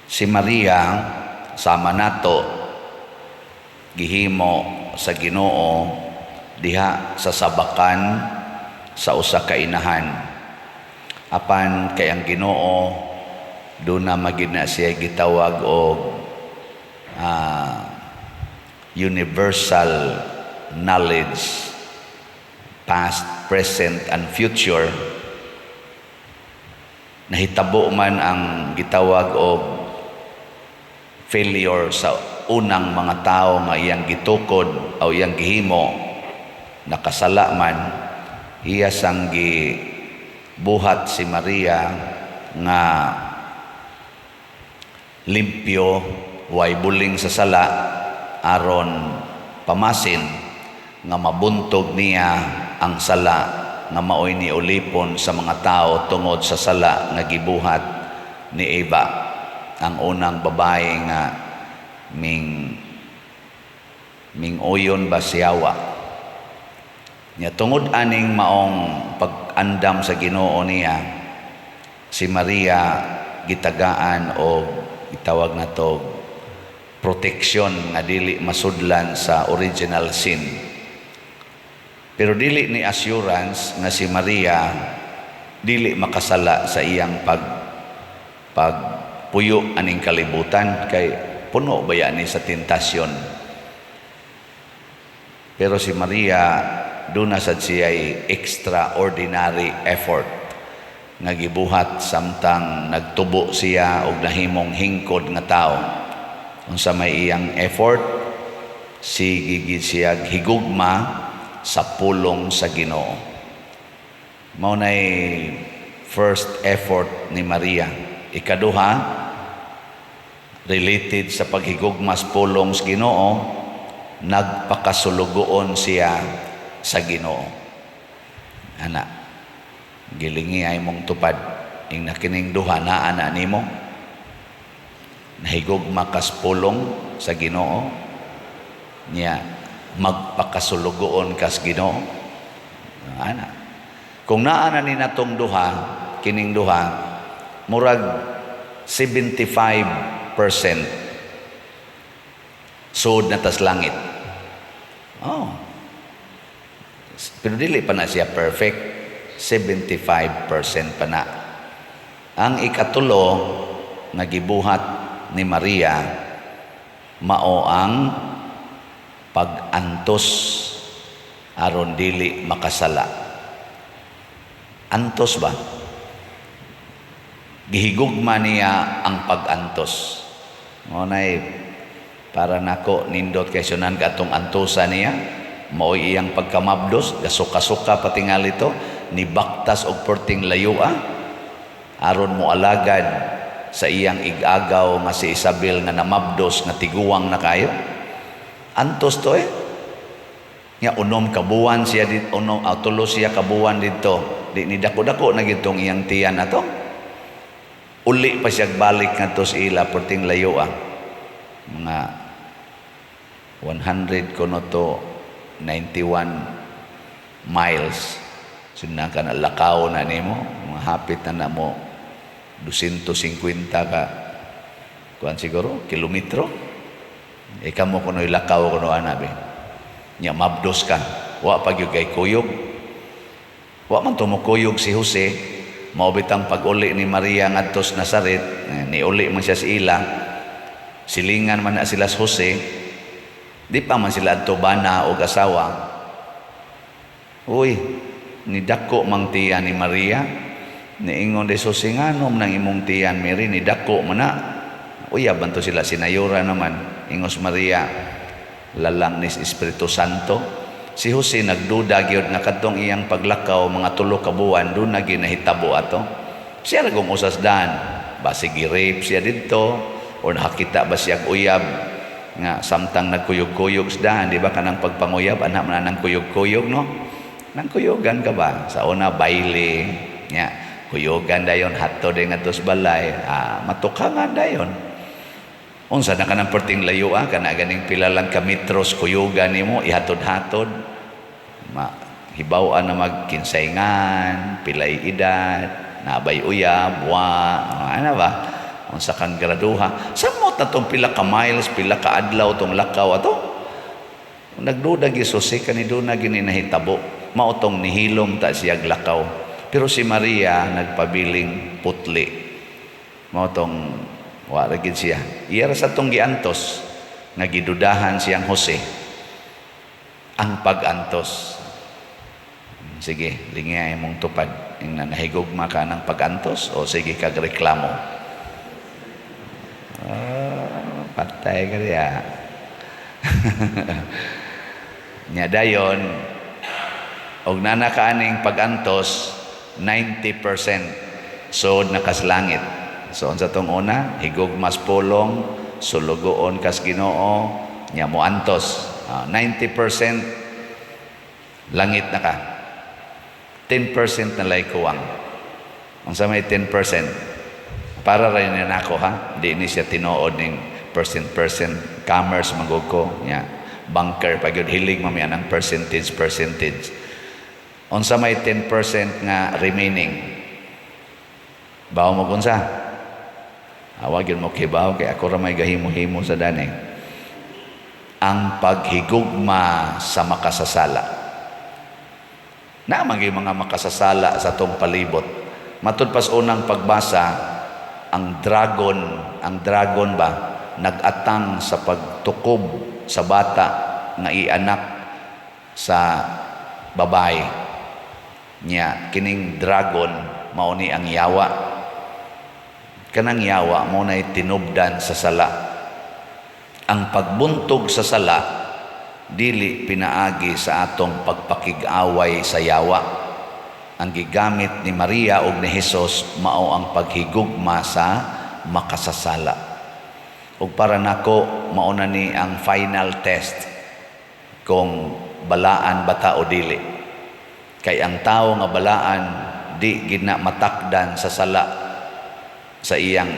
Si Maria sama nato gihimo sa Ginoo diha sa sabakan sa usa ka inahan. Apan kay ang Ginoo doon na magid na siya gitawag og universal knowledge, past, present, and future. Nahitabo man ang gitawag og failure sa unang mga tao nga iyang gitukod o iyang gihimo, nakasala man, iya sang gibuhat si Maria nga limpyo, way buling sa sala, aron pamasin nga mabuntog niya ang sala nga maoy ni ulipon sa mga tao tungod sa sala nga gibuhat ni Eva, ang unang babae nga ming uyon ba siyawa niya. Tungod aning maong pag-andam sa Ginoo niya, si Maria gitagaan o itawag na to protection nga dili masudlan sa original sin. Pero dili ni assurance nga si Maria dili makasala sa iyang pagpuyo aning kalibutan, kay puno ba yan sa tentasyon. Pero si Maria doon na sad siya'y extraordinary effort nga gibuhat samtang nagtubo siya og nahimong hingkod nga tao. Unsa may iyang effort, gigid siya higugma sa pulong sa Ginoo. Mao nay first effort ni Maria. Ikaduha, related sa paghigugma sa pulong sa Ginoo, nagpakasulugoon siya sa Ginoo. Ana, gilingi ay mong tupad ing nakining duha naa na nimo, nahigugma kas pulong sa Ginoo niya, magpakasulugoon kas Ginoo. Ana, kung naa na ni natong duha, kining duha murag 75% sud na tas langit. Pero dili pa na siya perfect, 75% pa na. Ang ikatulo nga gibuhat ni Maria mao ang pag-antos aron dili makasala. Antos ba? Gihigugma niya ang pag-antos. Mo nay para nako nindot kay sunan katong antosa niya, mao iyang pagkamabdos, gasuka-suka patingal ito, ni baktas og perting layua aron mo alagad sa iyang igagaw nga si Isabel nga namabdos nga tiguwang na kayo. Antos to nga unom kabuwan siya dito, tulo siya kabuwan dito, di ni dako-dako na gitong iyang tiyan na to. Uli pa siya balik nga to sa ila perting layua, mga 100 kuno to 91 miles. Sina ka na lakaw na nimo, mahapit na mo 250 ka kuan siguro kilometro. Ikaw mo kuno ilakaw kuno anabi nya mabdos ka, wa pag yung kay kuyog, wa man tumukuyog si Jose. Mao bitang pag-uli ni Maria ngadto sa Nazaret, ni uli man siya sa ila, silingan man na sila sa Jose, di pa man sila adto bana og asawa. Uy, ni dako mang tiyan ni Maria, niingon de Jose nganom nang imong tiyan Mary, ni dako man na. Uy, abanto sila sinayura naman, ingos Maria, lalang ni Espiritu Santo. Si Jose nagduda gyud nga kadtong iyang paglakaw mga 3 ka buwan doon na ginahitabo ato. Siya ra gong usas daan, basi gi-rape siya didto o nakakita ba siya uyab nga samtang nagkuyog-kuyog sa daan, di ba kanang pagpanguyab anak man nang kuyog-kuyog no? Nang kuyogan ka ba? Sa una baile nya, kuyogan dayon hatod nga tos balay, matukangan dayon. Unsa na kanang perting layo kana ganing pila lang ka metros kuyogan nimo ihatod-hatod, hibaw-an na magkinsayngan, pilay edad, nabay uyab, ana ba? unsa kang graduha, samot na tong pila ka miles, pila ka adlaw tong lakaw ato. Nagduda gisusi kaniduna gini nahitabo, mao tong nihilom ta siyag lakaw. Pero si Maria nagpabiling putli, mao tong wala gid siya. Iya ra sa tong giantos nga gidudahan siyang Jose ang pag-antos. Sige, lingay mong tupad ing nahigugma ka ng pag-antos o sige kag reklamo. Patay ka diya. Nya dayon og nanakaaning pag-antos 90% so nakaslangit. So unsa tong una, higugmas pulong, sulugoon kas Ginoo, nya mo antos. 90% langit na ka. 10% na lay kuwang. Unsa may 10%? Para rin na nako ha. Di ni siya tinuod ning percent commerce magugko nya. Banker pag yun hilig mamaya ng percentage. Unsa may 10% nga remaining. Bawo mo kunsa? Awag yun mo kibaw kay ako ra may gahimo-himo sa daning. Ang paghigugma sa makasasala. Naman yung mga makasasala sa tong palibot. Matud pas unang pagbasa, ang dragon ba nagatang sa pagtukob sa bata nga ianak sa babae niya. Kining dragon mao ni ang yawa. Kanang yawa mo na tinubdan sa sala. Ang pagbuntog sa sala dili pinaagi sa atong pagpakig-away sa yawa. Ang gigamit ni Maria ug ni Hesus mao ang paghigugma sa makasasala. Ug para nako mao na ni ang final test kung balaan bata o dili. Kay ang tao nga balaan di gid na matakdan sa sala sa iyang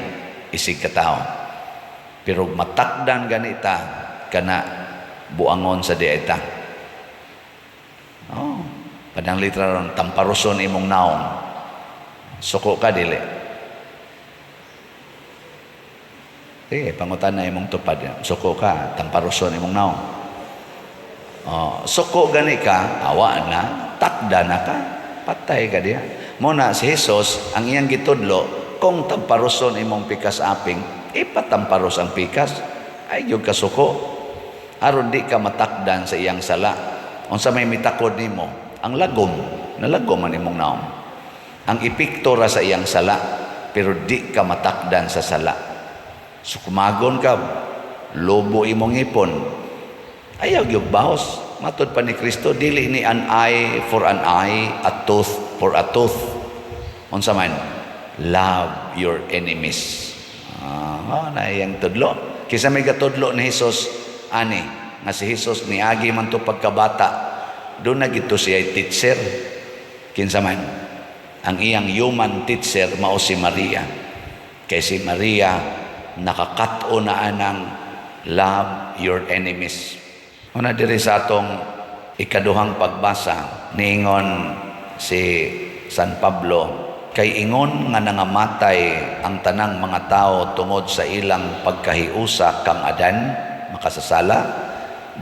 isig ka tao. Pero matakdan ganita kana buangon sa dieta. Padang litra ron, tamparuson imong naong. Suko ka dili. Pangutan na imong tupad. Suko ka, tamparuson imong naong. Suko gani ka, awa na, takda na ka, patay ka diya. Muna si Jesus, ang iyang gitudlo, kung tamparuson imong pikas aping, ipatamparos ang pikas, ay yung kasuko. Aron di ka matakdan sa iyang sala. Unsa may mitakod nimo, ang lagom, nalagom man imong naom. Ang epekto ra sa iyang sala, pero di ka matakdan sa sala. So kumagon ka, lobo imong ipon. Ayaw gyud baos. Matud pa ni Kristo, dili ni an eye for an eye, a tooth for a tooth. Unsa man, love your enemies. Na iyang tudlo. Kisa may gatudlo ni Jesus ani nga si Jesus niagi man to pagkabata, doon na gito siya teacher. Kinsa man ang iyang human teacher mao si Maria. Kay si Maria nakakat-o na anang love your enemies. Una diri sa atong ikaduhang pagbasa niingon si San Pablo, kay ingon nga nangamatay ang tanang mga tao tungod sa ilang pagkahiusa kang Adan makasasala,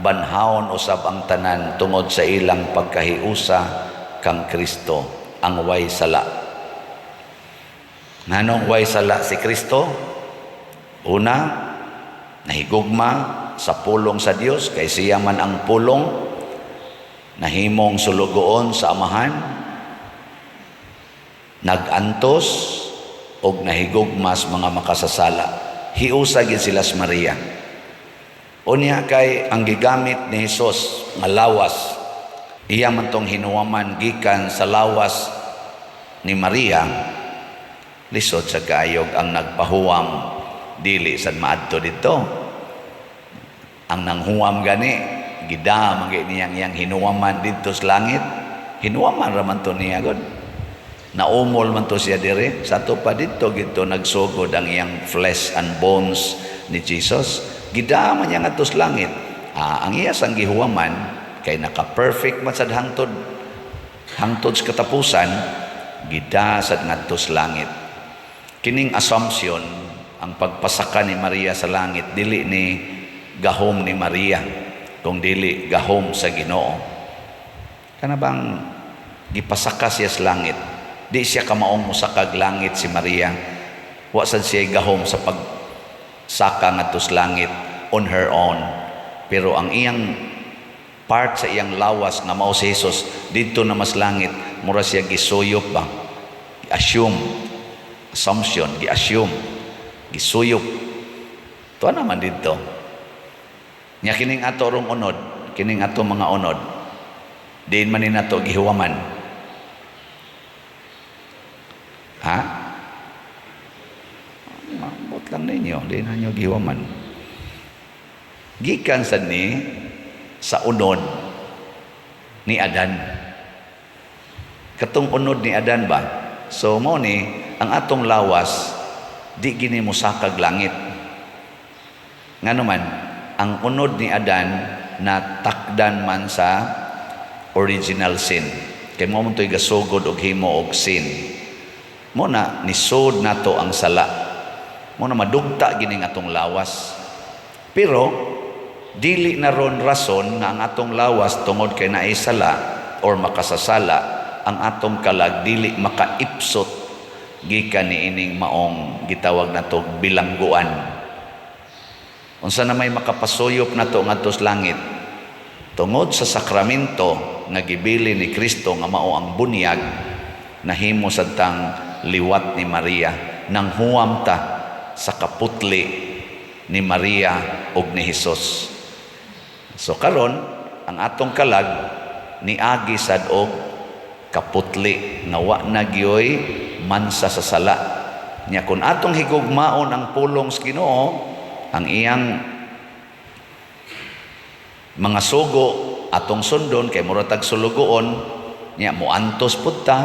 banhaon usab ang tanan tungod sa ilang pagkahiusa kang Kristo ang way sala. Nganong way sala si Kristo? Una, nahigugma sa pulong sa Dios, kay siya man ang pulong, nahimong sulugoon sa Amahan, nagantos og nahigugmas mga makasasala. Hiusa gid sila sa Maria. Unya kay ang gigamit ni Jesus nga lawas, iya man tong hinuwaman gikan sa lawas ni Maria, lisod sa kaayog ang nagpahuwam dili sad maadto dito. Ang nanghuwam gani gidam ang iyang hinuwaman dito sa langit, hinuwaman ra man to niya god. Naumol man to siya dire sa to pa dito gito nagsugod ang iyang flesh and bones ni Jesus. Gidaman niya nga tos langit. Ang iya sang gihuwaman kay naka-perfect man sad hangtod sa katapusan, gida sad ngadto sa langit. Kining assumption ang pagpasaka ni Maria sa langit dili ni gahom ni Maria, kung dili gahom sa Ginoo. Kana bang gipasaka siya sa langit, di siya kamaong musakag langit si Maria, wa sad siya gahom sa pagsaka ngadto sa langit on her own, pero ang iyang part sa iyang lawas nga mao si Jesus didto na mas langit, mura siya gisuyop ba, assumption, gisuyop to naman didto nya kining ato rong unod, kining ato mga unod diin man ni nato gihuwaman. Ha? Mabot lang ninyo, diin na nyo gihuwaman. Gikan sad ni sa unod ni Adan. Katong unod ni Adan ba? So mo ni ang atong lawas di gini musakag langit. Ngano man ang unod ni Adan na takdan man sa original sin. Kay mo man to'y gasugod og himo og sin. Mo na nisod nato ang sala. Mo na madugta gini nga atong lawas. Pero dili na ron rason nga ang atong lawas tungod kay naay sala or makasasala, ang atong kalag dili makaipsot gikan ni ining maong gitawag nato bilangguan. Unsa na may makapasuyop nato ngadto sa langit tungod sa sakramento nga gibili ni Kristo nga mao ang bunyag, nahimo sadtang liwat ni Maria, nang huwam ta sa kaputli ni Maria ug ni Hesus. So karon ang atong kalag niagi sad og kaputli nga wa na gyoy mansa sa sala. Nya kun atong higugmaon ang pulong sa Ginoo, ang iyang mga sugo atong sundon kay muratag sulugoon, nya mo antos pud ta,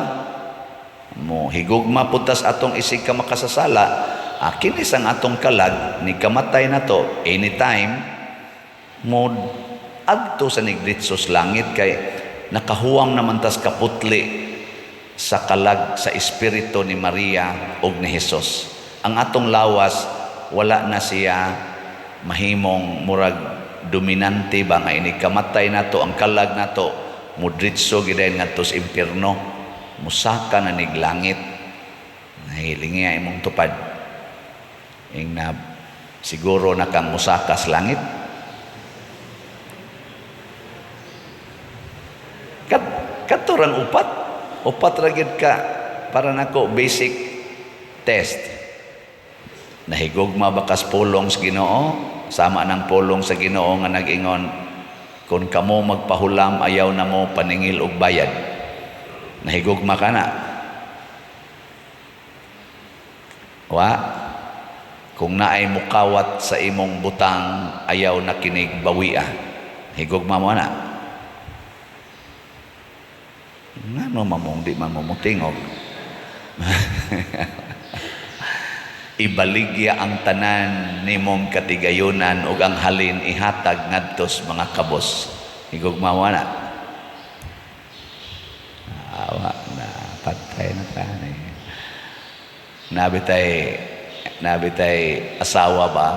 mo higugma pud ta sa atong isig ka makasasala. Kinis ang atong kalag ni kamatay na to anytime mo adto sa nigritsos langit, kay nakahuwam naman tas kaputli sa kalag sa espiritu ni Maria ug ni Hesus. Ang atong lawas wala na siya mahimong murag dominante ba nga ini kamatay nato ang kalag nato mudritso gidayon ngadto sa impierno, musaka na nig langit. Nahilingi imong tupad ing na siguro na kang musaka sa langit. Katurang upat ra gid ka para nako basic test. Nahigugma ba kas pulong sa Ginoo, sama ng pulong sa Ginoo nga nag-ingon kun kamo magpahulam ayaw na mo paningil og bayad. Nahigugma ka na? Wa? Kung naay mukawat sa imong butang ayaw na kinig bawian. Higugma mo na? Ngano mamong di man mo tingog? Ibaligya ang tanan nimong katigayunan ug ang halin ihatag ngadtos mga kabos. Higugmawa na. Awa na patay na tanay. Nabitay asawa ba?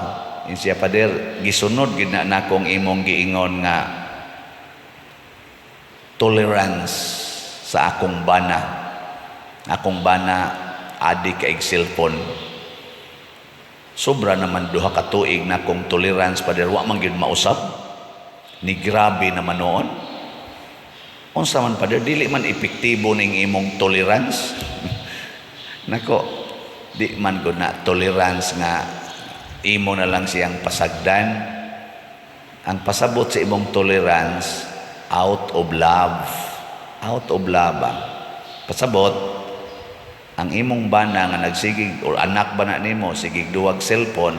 Siya pader gisunod gid na nakong imong giingon nga tolerance sa akong bana. Akong bana adik kay cellphone. Sobra naman duha ka tuig na kung tolerance pa der wa man gyud mausab, ni grabe naman noon. Unsa man pa der dili man epektibo ning imong tolerance. Nako, di man gud na tolerance nga imo na lang siyang pasagdan. Ang pasabot sa imong tolerance out of love. Out of love. Pasabot ang imong bana nga nagsigig or anak ba na nimo sigig duwag cellphone,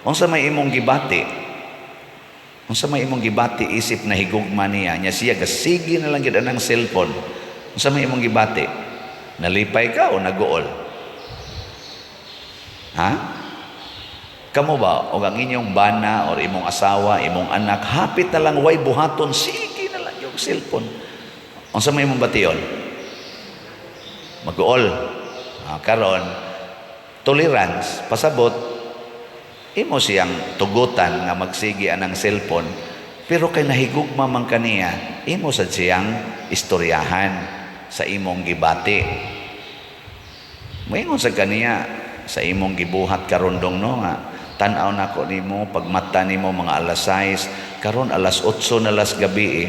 unsa may imong gibati? Unsa may imong gibati isip na higugma niya siya gasigi na lang gid anang cellphone. Unsa may imong gibati? Nalipay ka o naguol? Ha? Kamo ba o ang inyong bana or imong asawa, imong anak hapit na lang way buhaton, sige na lang yung cellphone. Unsa may imong bation? Maguol. Karon tolerance pasabot imo siyang tugutan nga magsigi anang cellphone, pero kay nahigugma man kaniya, imo sad siyang istoryahan sa imong gibati. Moingon sa kaniya sa imong gibuhat karon dong no nga tan-aw nako nimo pagmata nimo mga alas 6 karon alas 8 na las gabi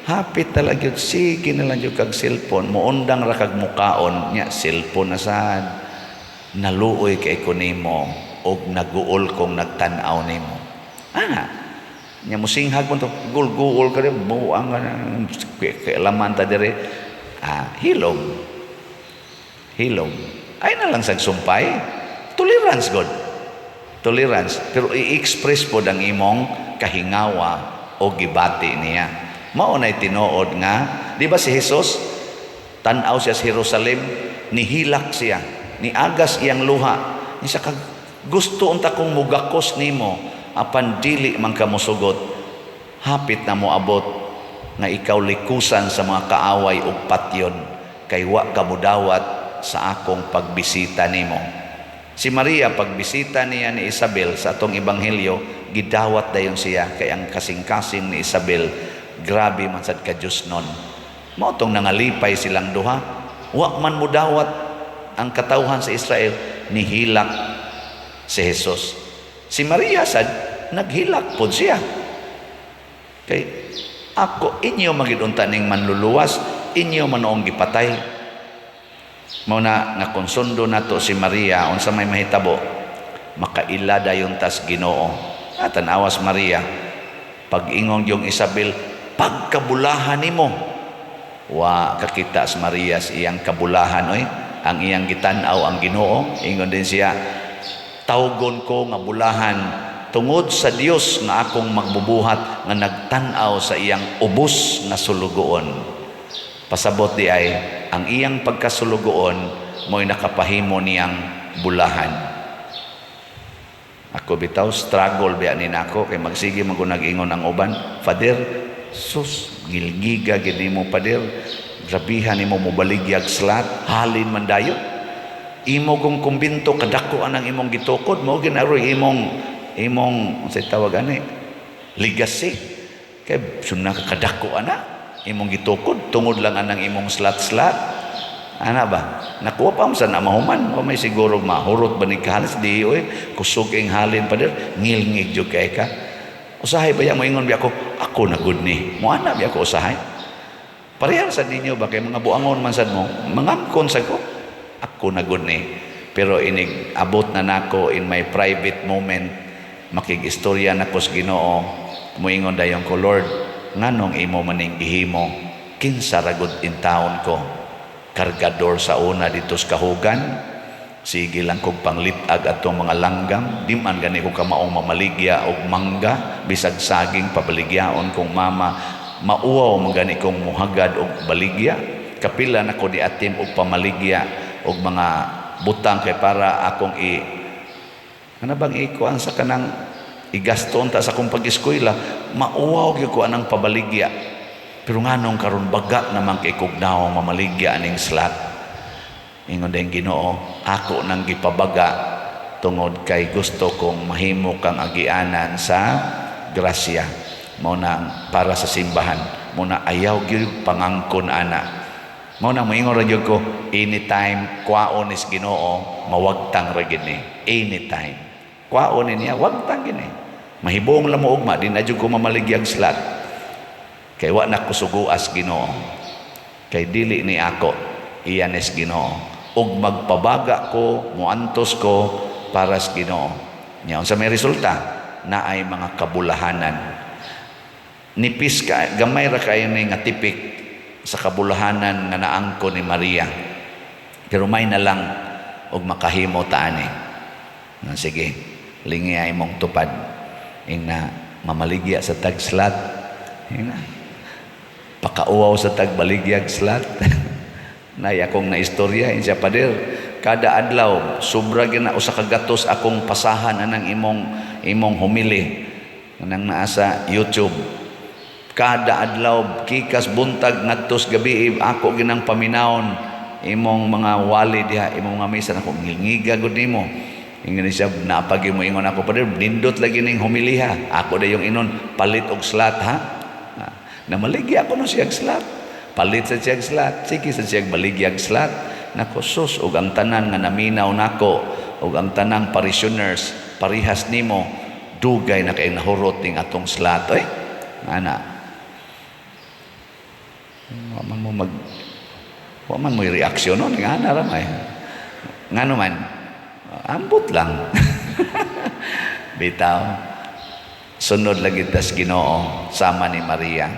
hapit talaga yun sige na lang yung kag cellphone muundang ra kag mukaon nya cellphone na sad naluoy kay ko nimo og naguol kong nagtan-aw nimo nya musinghag mo to gul-gul ka rin buang kailaman ta dire hilom ay na lang sagsumpay tolerance God tolerance pero i-express po ang imong kahingawa o gibati niya mao nay tinuod nga di ba si Jesus tan-aw siya sa Jerusalem nihilak siya niagas iyang luha ni sa gusto unta kong mugakos nimo apan dili man ka mosugot hapit na moabot nga ikaw likusan sa mga kaaway ug patyon kay wa ka mudawat sa akong pagbisita nimo. Si Maria pagbisita niya ni Isabel sa atong ebanghelyo gidawat dayon siya kay ang kasing-kasing ni Isabel grabe man sad ka Dios nun mao tong nangalipay silang duha wa man mudawat ang katawhan sa Israel nihilak si Jesus. Si Maria sad naghilak pod siya kay ako inyo magidunta ning manluluwas inyo manoong gipatay. Mao na nga konsundo nato si Maria unsa may mahitabo makailada yung tas Ginoo tanawas Maria pag-ingong yung Isabel pagkabulahan nimo wa kakita si Maria sa iyang kabulahan oy ang iyang gitan-aw ang Ginoo ingon din siya tawgon ko nga bulahan tungod sa Dios nga akong magbubuhat nga nagtan-aw sa iyang ubos nga sulugoon pasabot di ay ang iyang pagkasulugoon mo'y nakapahimo niyang bulahan. Ako bitaw struggle biya ni nako kay magsige man ko nag-ingon ang uban Father sus gilgiga gid nimo Father grabihan nimo mobaligyag slat halin man dayon imo kong kumbinto kadako anang imong gitukod mo ginaroy imong sa tawag ani legacy kay sunna kadako ana imong gitukod tungod lang anang imong slat-slat ana ba nakuha pa sa na mahuman o may siguro mahurot ba ni kahalis di oy kusog ing halin pa der ngilngig jud kay ka usahay ba yang moingon bi ako na good ni mo ana bi ako usahay parehas sa ninyo ba kay mga buangon man sad mo mangangkon sa ko ako na good ni pero inig abot na nako in my private moment makig-istorya nako sa Ginoo moingon dayon ko Lord nganong imo maning gihimo kinsa ragud in taon ko kargador sa una dito sa kahugan sige lang kog panglitag atong mga langgam di man gani ko kamaong mamaligya og mangga bisag saging pabaligyaon kong mama mauwaw man gani kong muhagad og baligya kapila nako di atim og pamaligya og mga butang kay para akong ano bang ikuan sa kanang igaston ta sa akong pag-eskwela mauwaw gyud ko anang pabaligya pero nganong karon baga naman kay kugnaw mamaligya aning slat ingon dayong Ginoo ako nang gipabaga tungod kay gusto kong mahimo kang agianan sa grasya mao na para sa simbahan mao na ayaw gyud pangangkon ana mao na moingon ra gyud ko anytime kwaon is Ginoo mawagtang ra gyud ni anytime kwaon niya wagtang gini mahibong lang mo ugma din na ko mamaligyag slat kay wa na kusuguas Ginoo kay dili ni ako iyanes Ginoo ug magpabaga ko muantos ko para sa Ginoo nya unsa may resulta na ay mga kabulahanan nipis ka gamay ra kayo ni nga tipik sa kabulahanan nga naangko ni Maria pero may na lang og makahimo ta ani sige lingi ay mong tupad ina mamaligya sa tagslat ina pakauaw sa tagbaligyag slat nay akong naistorya insya pader kada adlaw sobra gina usa ka gatos akong pasahan anang imong humili nang naa sa YouTube kada adlaw kikas buntag ngadtos gabi ako ginang paminawon imong mga wali diha imong mga misa nako ngilngiga gud nimo Ingon siya, napagi mo ingon ako, Pader, nindot lagi ning humiliha. Ako da yung inon, palit og slat ha. Namaligi ako no siyang slat. Palit sa siyang slat. Sige sa siyang baligyag slat. Nako sus, og ang tanan nga naminaw nako, og ang tanang parishioners, parihas nimo, dugay na kay nahurot ning atong slat. Oy, ana. Waman mo reaksyon nun, nga na ramay. Nga naman, ambot lang. Bitaw, sunod lagi tas Ginoo sama ni Maria,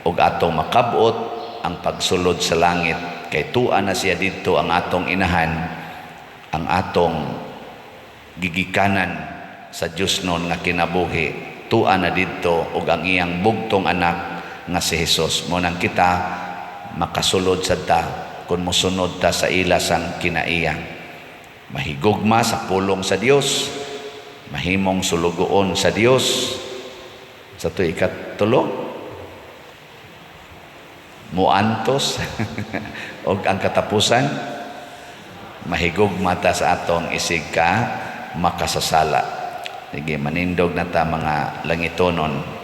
ug atong makabot ang pagsulod sa langit, kay tuan na siya dito ang atong inahan, ang atong gigikanan sa Dios nun nga kinabuhi, tuan na dito ug ang iyang bugtong anak nga si Hesus. Mo nang kita makasulod sa ta kung mosunod ta sa ilasang kinaiya. Mahigugma sa pulong sa Dios, mahimong sulugoon sa Dios. Sa to ikatulo, muantos og ang katapusan, mahigugma ta sa atong isig ka makasasala. Sige, manindog na ta mga langitonon.